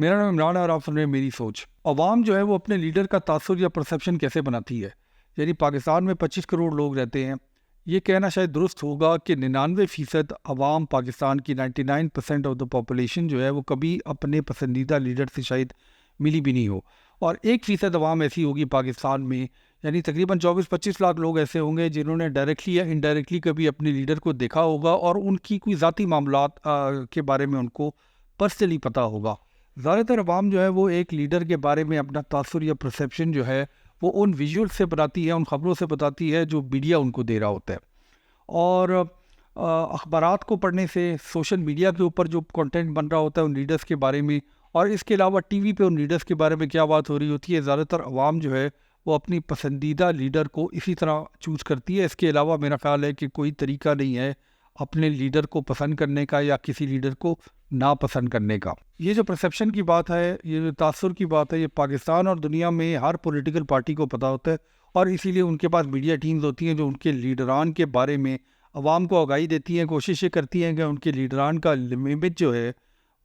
میرا نام عمران ہے اور آپ سن رہے ہیں میری سوچ۔ عوام جو ہے وہ اپنے لیڈر کا تاثر یا پرسیپشن کیسے بناتی ہے؟ یعنی پاکستان میں 25 کروڑ لوگ رہتے ہیں۔ یہ کہنا شاید درست ہوگا کہ 99% عوام پاکستان کی 99% آف دا پاپولیشن جو ہے وہ کبھی اپنے پسندیدہ لیڈر سے شاید ملی بھی نہیں ہو، اور 1% عوام ایسی ہوگی پاکستان میں، یعنی تقریباً 24-25 لاکھ لوگ ایسے ہوں گے جنہوں نے ڈائریکٹلی یا انڈائریکٹلی کبھی اپنے لیڈر کو دیکھا ہوگا اور ان کی کوئی ذاتی معاملات کے بارے میں ان کو پرسنلی پتہ ہوگا۔ زیادہ تر عوام جو ہے وہ ایک لیڈر کے بارے میں اپنا تاثر یا پرسیپشن جو ہے وہ ان ویژول سے بتاتی ہے، ان خبروں سے بتاتی ہے جو میڈیا ان کو دے رہا ہوتا ہے، اور اخبارات کو پڑھنے سے، سوشل میڈیا کے اوپر جو کنٹینٹ بن رہا ہوتا ہے ان لیڈرز کے بارے میں، اور اس کے علاوہ ٹی وی پہ ان لیڈرز کے بارے میں کیا بات ہو رہی ہوتی ہے، زیادہ تر عوام جو ہے وہ اپنی پسندیدہ لیڈر کو اسی طرح چوز کرتی ہے۔ اس کے علاوہ میرا خیال ہے کہ کوئی طریقہ نہیں ہے اپنے لیڈر کو پسند کرنے کا یا کسی لیڈر کو ناپسند کرنے کا۔ یہ جو پرسیپشن کی بات ہے، یہ جو تاثر کی بات ہے، یہ پاکستان اور دنیا میں ہر پولیٹیکل پارٹی کو پتہ ہوتا ہے، اور اسی لیے ان کے پاس میڈیا ٹیمز ہوتی ہیں جو ان کے لیڈران کے بارے میں عوام کو آگاہی دیتی ہیں، کوششیں کرتی ہیں کہ ان کے لیڈران کا امیج جو ہے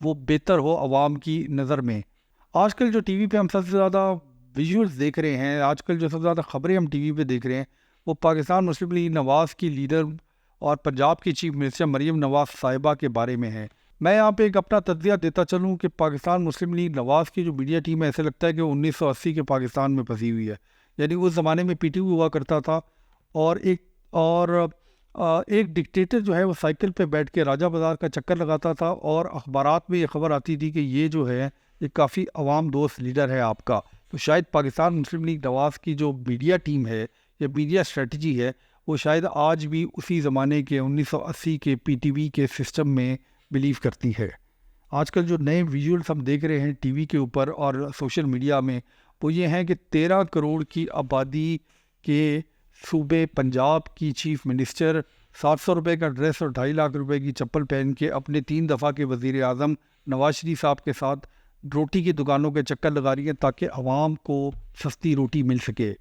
وہ بہتر ہو عوام کی نظر میں۔ آج کل جو ٹی وی پہ ہم سب سے زیادہ ویژولز دیکھ رہے ہیں، آج کل جو سب سے زیادہ خبریں ہم ٹی وی پہ دیکھ رہے ہیں، وہ پاکستان مسلم لیگ نواز کی لیڈر اور پنجاب کی چیف منسٹر مریم نواز صاحبہ کے بارے میں ہے۔ میں یہاں پہ ایک اپنا تجزیہ دیتا چلوں کہ پاکستان مسلم لیگ نواز کی جو میڈیا ٹیم ہے، ایسے لگتا ہے کہ 1980 کے پاکستان میں پھنسی ہوئی ہے۔ یعنی اس زمانے میں پی ٹی وی ہوا کرتا تھا، اور ایک ڈکٹیٹر جو ہے وہ سائیکل پہ بیٹھ کے راجہ بازار کا چکر لگاتا تھا، اور اخبارات میں یہ خبر آتی تھی کہ یہ جو ہے یہ کافی عوام دوست لیڈر ہے آپ کا۔ تو شاید پاکستان مسلم لیگ نواز کی جو میڈیا ٹیم ہے یا میڈیا اسٹریٹجی ہے، وہ شاید آج بھی اسی زمانے کے 1980 کے پی ٹی وی کے سسٹم میں بلیو کرتی ہے۔ آج کل جو نئے ویژولز ہم دیکھ رہے ہیں ٹی وی کے اوپر اور سوشل میڈیا میں، وہ یہ ہیں کہ 13 کروڑ کی آبادی کے صوبے پنجاب کی چیف منسٹر 700 روپے کا ڈریس اور 2.5 لاکھ روپے کی چپل پہن کے اپنے 3 دفعہ کے وزیر اعظم نواز شریف صاحب کے ساتھ روٹی کی دکانوں کے چکر لگا رہی ہیں تاکہ عوام کو سستی روٹی مل سکے۔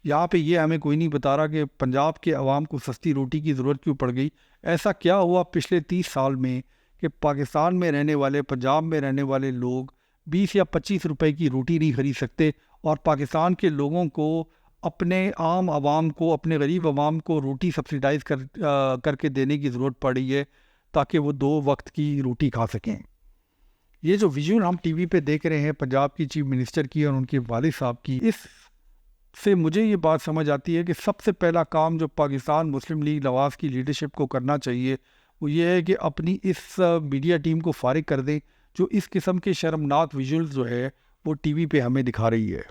یہاں پہ یہ ہمیں کوئی نہیں بتا رہا کہ پنجاب کے عوام کو سستی روٹی کی ضرورت کیوں پڑ گئی۔ ایسا کیا ہوا پچھلے 30 سال میں کہ پاکستان میں رہنے والے، پنجاب میں رہنے والے لوگ 20 یا 25 روپے کی روٹی نہیں خرید سکتے، اور پاکستان کے لوگوں کو، اپنے عام عوام کو، اپنے غریب عوام کو روٹی سبسیڈائز کر کے دینے کی ضرورت پڑ رہی ہے تاکہ وہ 2 وقت کی روٹی کھا سکیں۔ یہ جو ویژول ہم ٹی وی پہ دیکھ رہے ہیں پنجاب کی چیف منسٹر کی اور ان کے والد صاحب کی، اس سے مجھے یہ بات سمجھ آتی ہے کہ سب سے پہلا کام جو پاکستان مسلم لیگ نواز کی لیڈرشپ کو کرنا چاہیے وہ یہ ہے کہ اپنی اس میڈیا ٹیم کو فارغ کر دیں جو اس قسم کے شرمناک ویژولز جو ہے وہ ٹی وی پہ ہمیں دکھا رہی ہے۔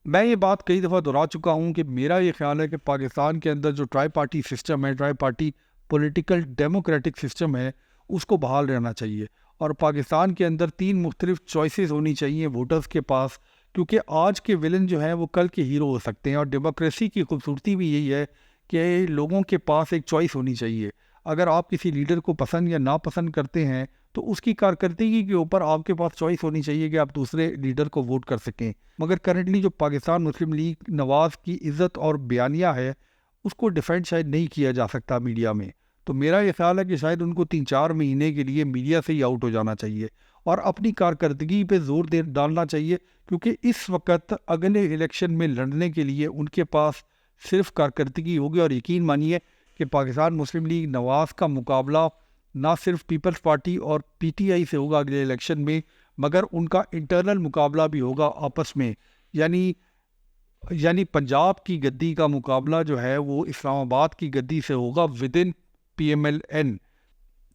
میں یہ بات کئی دفعہ دہرا چکا ہوں کہ میرا یہ خیال ہے کہ پاکستان کے اندر جو ٹرائی پارٹی سسٹم ہے، try party political democratic system ہے، اس کو بحال رہنا چاہیے، اور پاکستان کے اندر 3 مختلف چوائسیز ہونی چاہیے ووٹرز کے پاس، کیونکہ آج کے ولن جو ہیں وہ کل کے ہیرو ہو سکتے ہیں، اور ڈیموکریسی کی خوبصورتی بھی یہی ہے کہ لوگوں کے پاس ایک چوائس ہونی چاہیے۔ اگر آپ کسی لیڈر کو پسند یا ناپسند کرتے ہیں تو اس کی کارکردگی کے اوپر آپ کے پاس چوائس ہونی چاہیے کہ آپ دوسرے لیڈر کو ووٹ کر سکیں۔ مگر کرنٹلی جو پاکستان مسلم لیگ نواز کی عزت اور بیانیہ ہے، اس کو ڈیفینڈ شاید نہیں کیا جا سکتا میڈیا میں۔ تو میرا یہ خیال ہے کہ شاید ان کو 3-4 مہینے کے لیے میڈیا سے ہی آؤٹ ہو جانا چاہیے اور اپنی کارکردگی پہ زور ڈالنا چاہیے، کیونکہ اس وقت اگلے الیکشن میں لڑنے کے لیے ان کے پاس صرف کارکردگی ہوگی، اور یقین مانیے کہ پاکستان مسلم لیگ نواز کا مقابلہ نہ صرف پیپلز پارٹی اور پی ٹی آئی سے ہوگا اگلے الیکشن میں، مگر ان کا انٹرنل مقابلہ بھی ہوگا آپس میں، یعنی پنجاب کی گدی کا مقابلہ جو ہے وہ اسلام آباد کی گدی سے ہوگا within P M L N.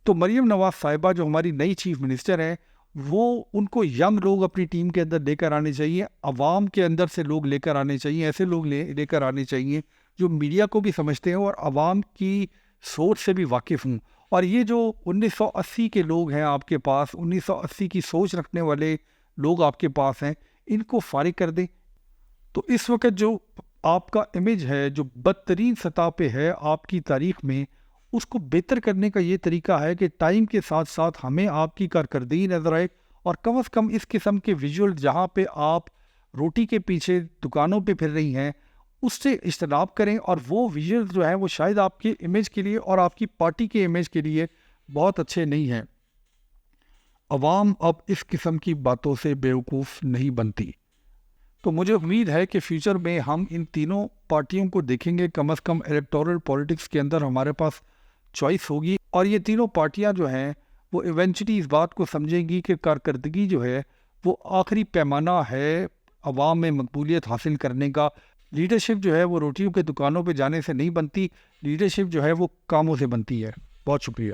تو مریم نواز صاحبہ جو ہماری نئی چیف منسٹر ہیں، وہ ان کو ینگ لوگ اپنی ٹیم کے اندر لے کر آنے چاہیے، عوام کے اندر سے لوگ لے کر آنے چاہیے، ایسے لوگ لے کر آنے چاہیے جو میڈیا کو بھی سمجھتے ہیں اور عوام کی سوچ سے بھی واقف ہوں۔ اور یہ جو 1980 کے لوگ ہیں آپ کے پاس، 1980 کی سوچ رکھنے والے لوگ آپ کے پاس ہیں، ان کو فارغ کر دیں۔ تو اس وقت جو آپ کا امیج ہے، جو بدترین سطح پہ ہے آپ کی تاریخ میں، اس کو بہتر کرنے کا یہ طریقہ ہے کہ ٹائم کے ساتھ ساتھ ہمیں آپ کی کارکردگی نظر آئے، اور کم از کم اس قسم کے ویژول جہاں پہ آپ روٹی کے پیچھے دکانوں پہ پھر رہی ہیں اس سے اجتناب کریں، اور وہ ویژول جو ہیں وہ شاید آپ کے امیج کے لیے اور آپ کی پارٹی کے امیج کے لیے بہت اچھے نہیں ہیں۔ عوام اب اس قسم کی باتوں سے بیوقوف نہیں بنتی۔ تو مجھے امید ہے کہ فیوچر میں ہم ان تینوں پارٹیوں کو دیکھیں گے، کم از کم الیکٹورل پولیٹکس کے اندر ہمارے پاس چوائس ہوگی، اور یہ تینوں پارٹیاں جو ہیں وہ ایونچولی اس بات کو سمجھیں گی کہ کارکردگی جو ہے وہ آخری پیمانہ ہے عوام میں مقبولیت حاصل کرنے کا۔ لیڈرشپ جو ہے وہ روٹیوں کے دکانوں پہ جانے سے نہیں بنتی، لیڈرشپ جو ہے وہ کاموں سے بنتی ہے۔ بہت شکریہ۔